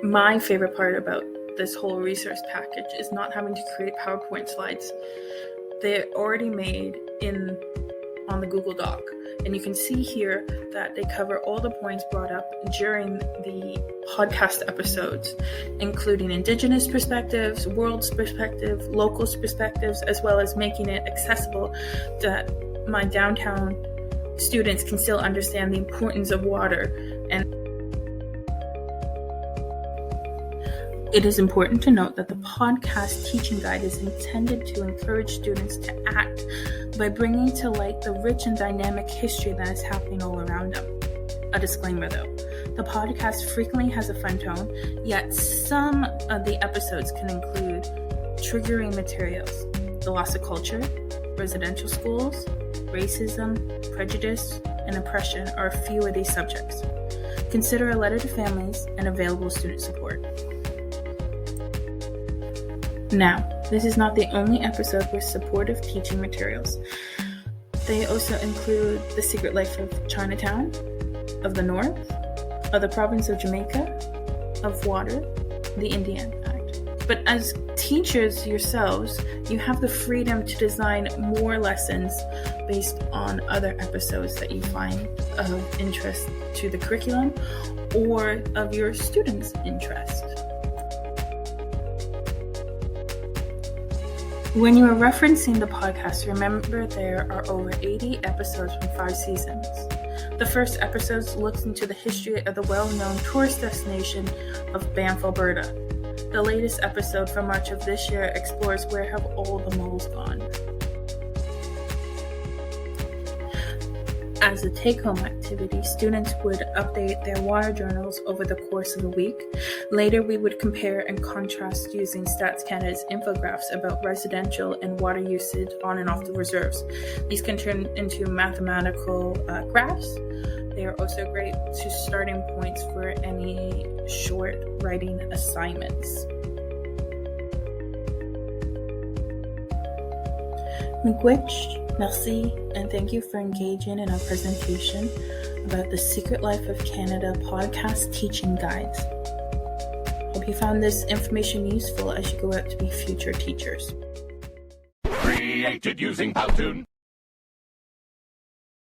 My favorite part about this whole resource package is not having to create PowerPoint slides. They're already made on the Google Doc, and you can see here that they cover all the points brought up during the podcast episodes, including Indigenous perspectives, world's perspective, locals' perspectives, as well as making it accessible that my downtown students can still understand the importance of water. And it is important to note that the podcast teaching guide is intended to encourage students to act by bringing to light the rich and dynamic history that is happening all around them. A disclaimer though, the podcast frequently has a fun tone, yet some of the episodes can include triggering materials. The loss of culture, residential schools, racism, prejudice, and oppression are a few of these subjects. Consider a letter to families and available student support. Now, this is not the only episode with supportive teaching materials. They also include The Secret Life of Chinatown, of the North, of the province of Jamaica, of water, the Indian Act. But as teachers yourselves, you have the freedom to design more lessons based on other episodes that you find of interest to the curriculum or of your students' interest. When you are referencing the podcast, remember there are over 80 episodes from 5 seasons. The first episode looks into the history of the well-known tourist destination of Banff, Alberta. The latest episode from March of this year explores where have all the moles gone. As a take-home activity, students would update their water journals over the course of a week. Later, we would compare and contrast using Stats Canada's infographics about residential and water usage on and off the reserves. These can turn into mathematical graphs. They are also great starting points for any short writing assignments. Miigwech, merci, and thank you for engaging in our presentation about the Secret Life of Canada podcast teaching guides. Hope you found this information useful as you go out to be future teachers. Created using Powtoon.